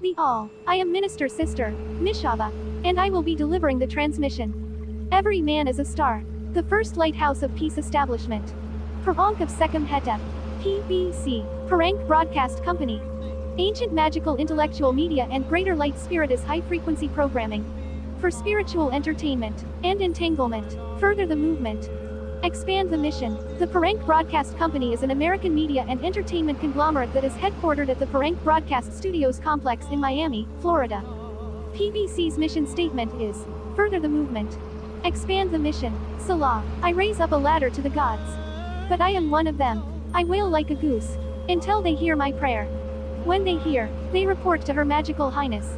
The All. I am Minister Sister, Mishava. And I will be delivering the transmission. Every man is a star. The first lighthouse of peace establishment. Per-Ankh of Sechem Hetep. PBC. Per-Ankh Broadcast Company. Ancient Magical Intellectual Media and Greater Light Spirit is high-frequency programming. For spiritual entertainment and entanglement. Further the movement. Expand the mission. The Per-Ankh Broadcast Company is an American media and entertainment conglomerate that is headquartered at the Per-Ankh Broadcast Studios complex in Miami, Florida. PBC's mission statement is, further the movement. Expand the mission. Salah. I raise up a ladder to the gods. But I am one of them. I wail like a goose. Until they hear my prayer. When they hear, they report to Her Magical Highness,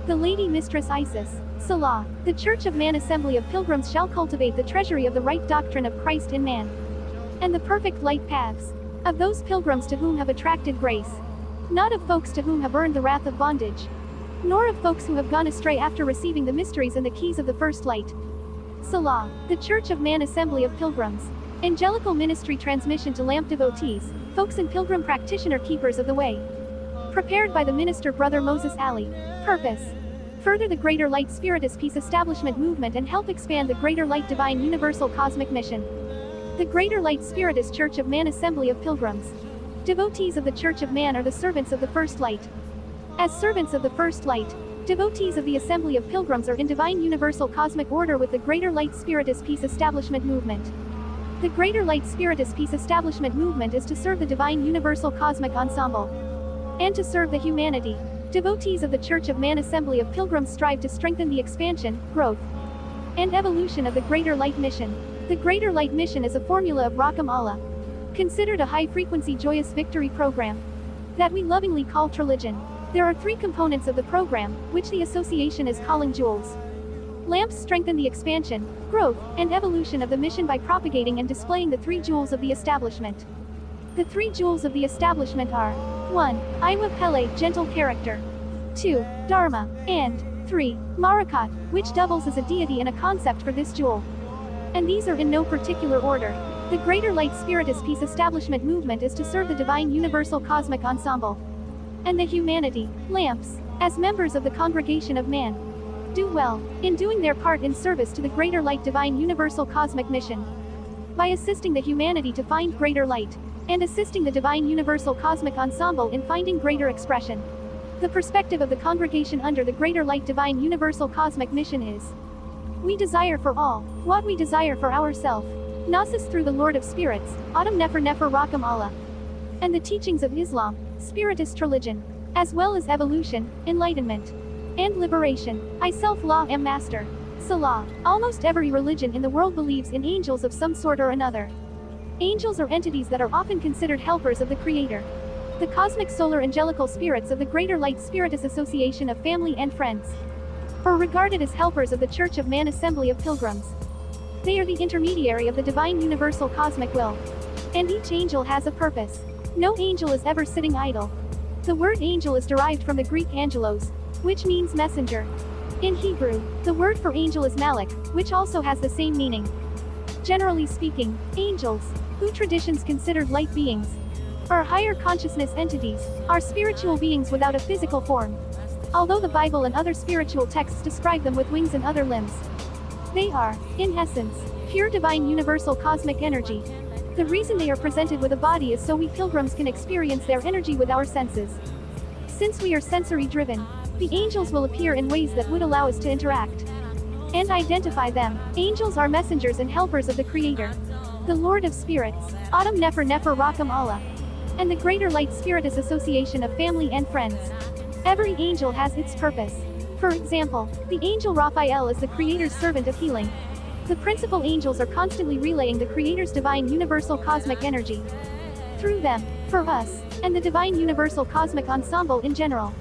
the Lady Mistress Isis. Salah. The Church of Man Assembly of Pilgrims shall cultivate the treasury of the right doctrine of Christ in man. And the perfect light paths. Of those pilgrims to whom have attracted grace. Not of folks to whom have earned the wrath of bondage. Nor of folks who have gone astray after receiving the mysteries and the keys of the first light. Salah. The Church of Man Assembly of Pilgrims. Angelical ministry transmission to lamp devotees, folks and pilgrim practitioner keepers of the way. Prepared by the minister Brother Moses Ali. Purpose. Further the Greater Light Spiritist Peace Establishment movement and help expand the Greater Light Divine Universal Cosmic Mission. The Greater Light Spiritist Church of Man Assembly of Pilgrims. Devotees of the Church of Man are the servants of the First Light. As servants of the First Light, devotees of the Assembly of Pilgrims are in Divine Universal Cosmic Order with the Greater Light Spiritist Peace Establishment movement. The Greater Light Spiritist Peace Establishment movement is to serve the Divine Universal Cosmic Ensemble. And to serve the humanity. Devotees of the Church of Man Assembly of Pilgrims strive to strengthen the expansion, growth, and evolution of the Greater Light Mission. The Greater Light Mission is a formula of Rakam Allah, considered a high-frequency joyous victory program that we lovingly call Triligion. There are three components of the program, which the association is calling jewels. Lamps strengthen the expansion, growth, and evolution of the mission by propagating and displaying the three jewels of the establishment. The three jewels of the establishment are 1. Iwa Pele, gentle character. 2. Dharma. And 3. Marakat, which doubles as a deity and a concept for this jewel. And these are in no particular order. The Greater Light Spiritist Peace Establishment movement is to serve the Divine Universal Cosmic Ensemble. And the humanity, lamps, as members of the Congregation of Man, do well in doing their part in service to the Greater Light Divine Universal Cosmic Mission. By assisting the humanity to find greater light, and assisting the Divine Universal Cosmic Ensemble in finding greater expression. The perspective of the congregation under the Greater Light Divine Universal Cosmic Mission is: we desire for all, what we desire for ourselves. Gnosis through the Lord of Spirits, Autumn Nefer Nefer Rakam Allah. And the teachings of Islam, Spiritist religion, as well as evolution, enlightenment, and liberation. I self-law am master. Salah. Almost every religion in the world believes in angels of some sort or another. Angels are entities that are often considered helpers of the Creator. The cosmic solar angelical spirits of the Greater Light Spiritist Association of Family and Friends are regarded as helpers of the Church of Man Assembly of Pilgrims. They are the intermediary of the Divine Universal Cosmic Will. And each angel has a purpose. No angel is ever sitting idle. The word angel is derived from the Greek angelos, which means messenger. In Hebrew, the word for angel is malak, which also has the same meaning. Generally speaking, angels, who traditions considered light beings, are higher consciousness entities, are spiritual beings without a physical form. Although the Bible and other spiritual texts describe them with wings and other limbs, they are, in essence, pure divine universal cosmic energy. The reason they are presented with a body is so we pilgrims can experience their energy with our senses. Since we are sensory driven, the angels will appear in ways that would allow us to interact and identify them. Angels are messengers and helpers of the Creator, the Lord of Spirits, Autumn Nefer Nefer Rakam Allah, and the Greater Light Spiritist Association of Family and Friends. Every angel has its purpose. For example, the angel Raphael is the Creator's servant of healing. The principal angels are constantly relaying the Creator's divine universal cosmic energy through them, for us, and the divine universal cosmic ensemble in general.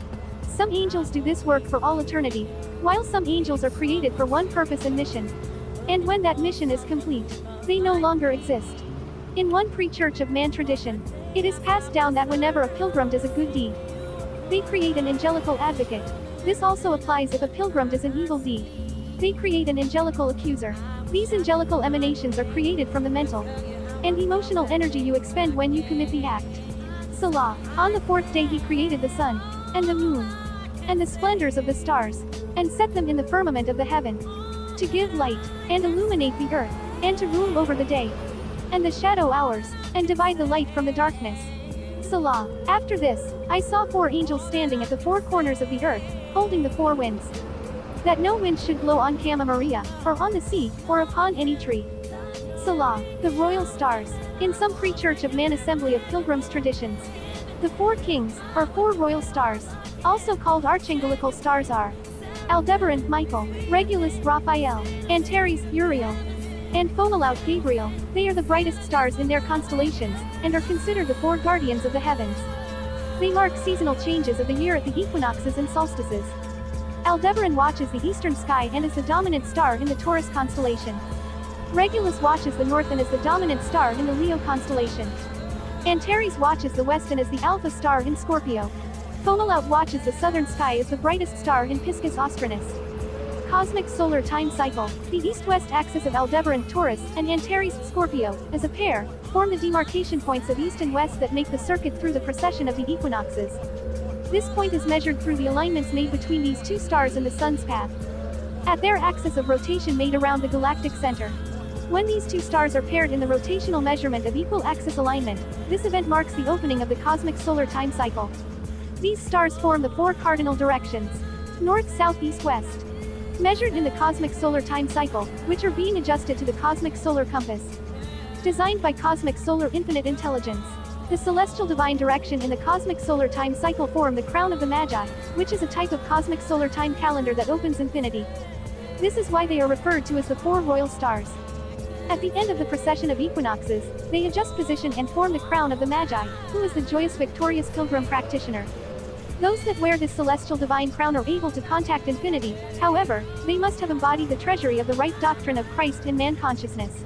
Some angels do this work for all eternity, while some angels are created for one purpose and mission. And when that mission is complete, they no longer exist. In one pre-Church of Man tradition, it is passed down that whenever a pilgrim does a good deed, they create an angelical advocate. This also applies if a pilgrim does an evil deed. They create an angelical accuser. These angelical emanations are created from the mental and emotional energy you expend when you commit the act. Salah. On the fourth day he created the sun, and the moon, and the splendors of the stars, and set them in the firmament of the heaven, to give light, and illuminate the earth, and to rule over the day, and the shadow hours, and divide the light from the darkness. Salah. After this, I saw 4 angels standing at the 4 corners of the earth, holding the 4 winds, that no wind should blow on Kama Maria, or on the sea, or upon any tree. Salah. The royal stars. In some pre-Church of Man assembly of pilgrims traditions, the 4 kings, or 4 royal stars, also called archangelical stars are Aldebaran, Michael, Regulus, Raphael, Antares, Uriel, and Fomalhaut, Gabriel. They are the brightest stars in their constellations, and are considered the 4 guardians of the heavens. They mark seasonal changes of the year at the equinoxes and solstices. Aldebaran watches the eastern sky and is the dominant star in the Taurus constellation. Regulus watches the north and is the dominant star in the Leo constellation. Antares watches the west and is the alpha star in Scorpio. Fomalhaut watches the southern sky as the brightest star in Piscis Austrinus. Cosmic solar time cycle. The east-west axis of Aldebaran, Taurus, and Antares, Scorpio, as a pair, form the demarcation points of east and west that make the circuit through the precession of the equinoxes. This point is measured through the alignments made between these 2 stars and the sun's path, at their axis of rotation made around the galactic center. When these 2 stars are paired in the rotational measurement of equal axis alignment, this event marks the opening of the cosmic solar time cycle. These stars form the 4 cardinal directions: north, south, east, west, measured in the cosmic solar time cycle, which are being adjusted to the cosmic solar compass, designed by cosmic solar infinite intelligence. The celestial divine direction in the cosmic solar time cycle form the crown of the Magi, which is a type of cosmic solar time calendar that opens infinity. This is why they are referred to as the 4 royal stars. At the end of the precession of equinoxes, they adjust position and form the crown of the Magi, who is the joyous victorious pilgrim practitioner. Those that wear this celestial divine crown are able to contact infinity. However, they must have embodied the treasury of the right doctrine of Christ in man consciousness.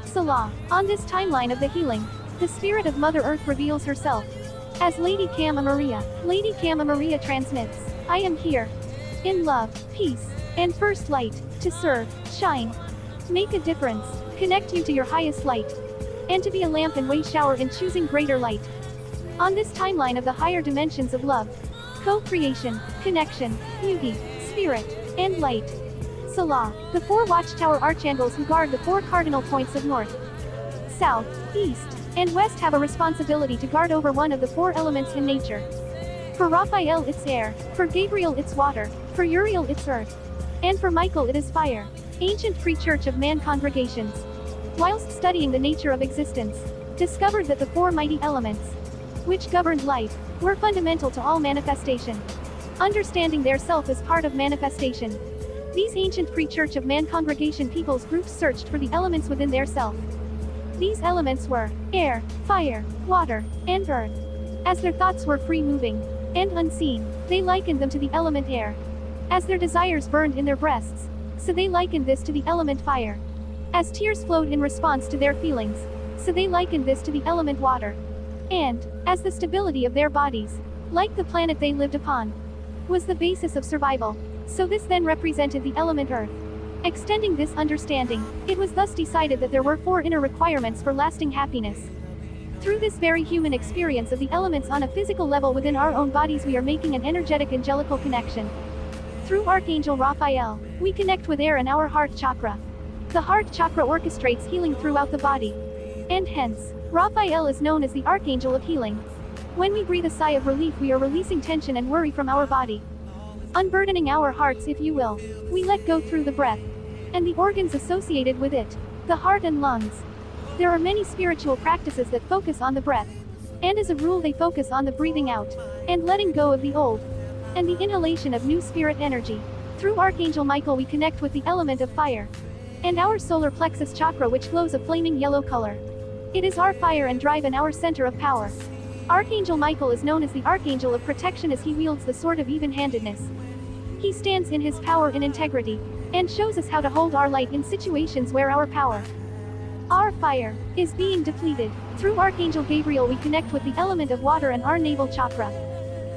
Salah. On this timeline of the healing, the spirit of Mother Earth reveals herself as Lady Kama Maria. Lady Kama Maria transmits, "I am here, in love, peace, and first light, to serve, shine, make a difference, connect you to your highest light, and to be a lamp and way shower in choosing greater light." On this timeline of the higher dimensions of love, co-creation, connection, beauty, spirit, and light. Salah. The 4 watchtower archangels who guard the 4 cardinal points of north, south, east, and west have a responsibility to guard over one of the 4 elements in nature. For Raphael it's air, for Gabriel it's water, for Uriel it's earth, and for Michael it is fire. Ancient pre-Church of Man congregations, whilst studying the nature of existence, discovered that the 4 mighty elements, which governed life, were fundamental to all manifestation. Understanding their self as part of manifestation, these ancient pre-Church of Man congregation peoples groups searched for the elements within their self. These elements were air, fire, water, and earth. As their thoughts were free-moving and unseen, they likened them to the element air. As their desires burned in their breasts, so they likened this to the element fire. As tears flowed in response to their feelings, so they likened this to the element water. And, as the stability of their bodies, like the planet they lived upon, was the basis of survival, so this then represented the element earth. Extending this understanding, it was thus decided that there were 4 inner requirements for lasting happiness. Through this very human experience of the elements on a physical level within our own bodies, we are making an energetic angelical connection. Through Archangel Raphael, we connect with air in our heart chakra. The heart chakra orchestrates healing throughout the body, and hence, Raphael is known as the Archangel of Healing. When we breathe a sigh of relief, we are releasing tension and worry from our body, unburdening our hearts, if you will. We let go through the breath, and the organs associated with it, the heart and lungs. There are many spiritual practices that focus on the breath, and as a rule they focus on the breathing out, and letting go of the old, and the inhalation of new spirit energy. Through Archangel Michael we connect with the element of fire, and our solar plexus chakra, which glows a flaming yellow color. It is our fire and drive and our center of power. Archangel Michael is known as the Archangel of Protection as he wields the sword of even-handedness. He stands in his power and integrity, and shows us how to hold our light in situations where our power, our fire, is being depleted. Through Archangel Gabriel we connect with the element of water and our navel chakra,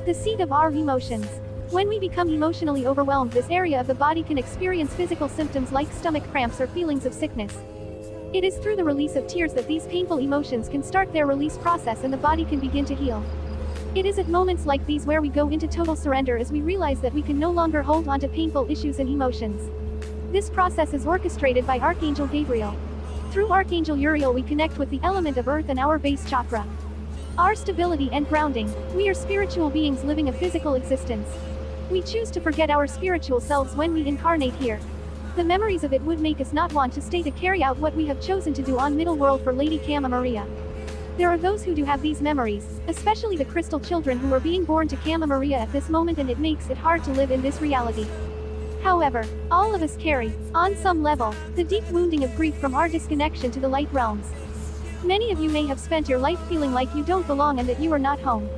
the seat of our emotions. When we become emotionally overwhelmed, this area of the body can experience physical symptoms like stomach cramps or feelings of sickness. It is through the release of tears that these painful emotions can start their release process and the body can begin to heal. It is at moments like these where we go into total surrender as we realize that we can no longer hold on to painful issues and emotions. This process is orchestrated by Archangel Gabriel. Through Archangel Uriel we connect with the element of earth and our base chakra. Our stability and grounding. We are spiritual beings living a physical existence. We choose to forget our spiritual selves when we incarnate here. The memories of it would make us not want to stay to carry out what we have chosen to do on Middle World for Lady Kama Maria. There are those who do have these memories, especially the crystal children who are being born to Kama Maria at this moment, and it makes it hard to live in this reality. However, all of us carry, on some level, the deep wounding of grief from our disconnection to the light realms. Many of you may have spent your life feeling like you don't belong and that you are not home.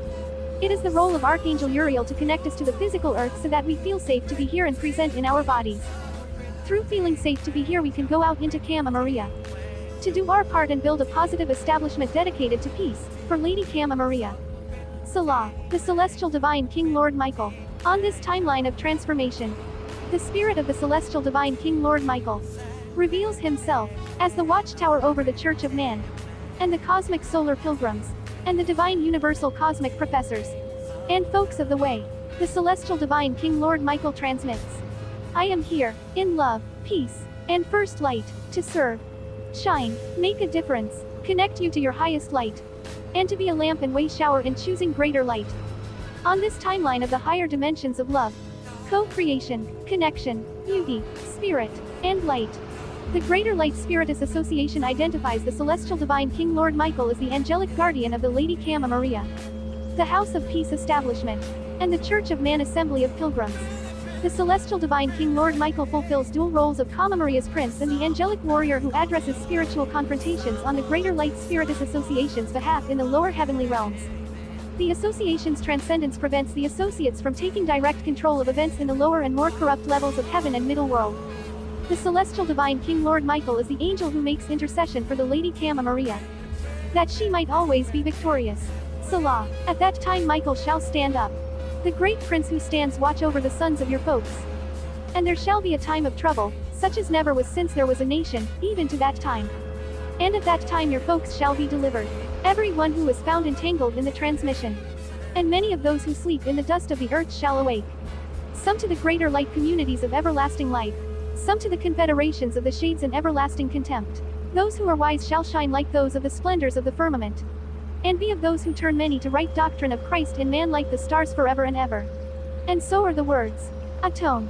It is the role of Archangel Uriel to connect us to the physical earth so that we feel safe to be here and present in our bodies. Through feeling safe to be here we can go out into Kama Maria to do our part and build a positive establishment dedicated to peace, for Lady Kama Maria. Salah, the celestial divine King Lord Michael. On this timeline of transformation, the spirit of the celestial divine King Lord Michael reveals himself as the watchtower over the Church of Man, and the cosmic solar pilgrims, and the divine universal cosmic professors, and folks of the way. The celestial divine King Lord Michael transmits, I am here, in love, peace, and first light, to serve, shine, make a difference, connect you to your highest light, and to be a lamp and way shower in choosing greater light. On this timeline of the higher dimensions of love, co-creation, connection, beauty, spirit, and light, the Greater Light Spiritus Association identifies the celestial divine King Lord Michael as the angelic guardian of the Lady Kama Maria, the House of Peace Establishment, and the Church of Man Assembly of Pilgrims. The celestial divine King Lord Michael fulfills dual roles of Kama Maria's prince and the angelic warrior who addresses spiritual confrontations on the Greater Light Spiritus Association's behalf in the lower heavenly realms. The association's transcendence prevents the associates from taking direct control of events in the lower and more corrupt levels of heaven and middle world. The celestial divine King Lord Michael is the angel who makes intercession for the Lady Kama Maria, that she might always be victorious. Salah. At that time Michael shall stand up, the great prince who stands watch over the sons of your folks. And there shall be a time of trouble, such as never was since there was a nation, even to that time. And at that time your folks shall be delivered, every one who is found entangled in the transmission. And many of those who sleep in the dust of the earth shall awake. Some to the greater light communities of everlasting life, some to the confederations of the shades in everlasting contempt. Those who are wise shall shine like those of the splendors of the firmament, and be of those who turn many to right doctrine of Christ in man like the stars forever and ever. And so are the words. Atone.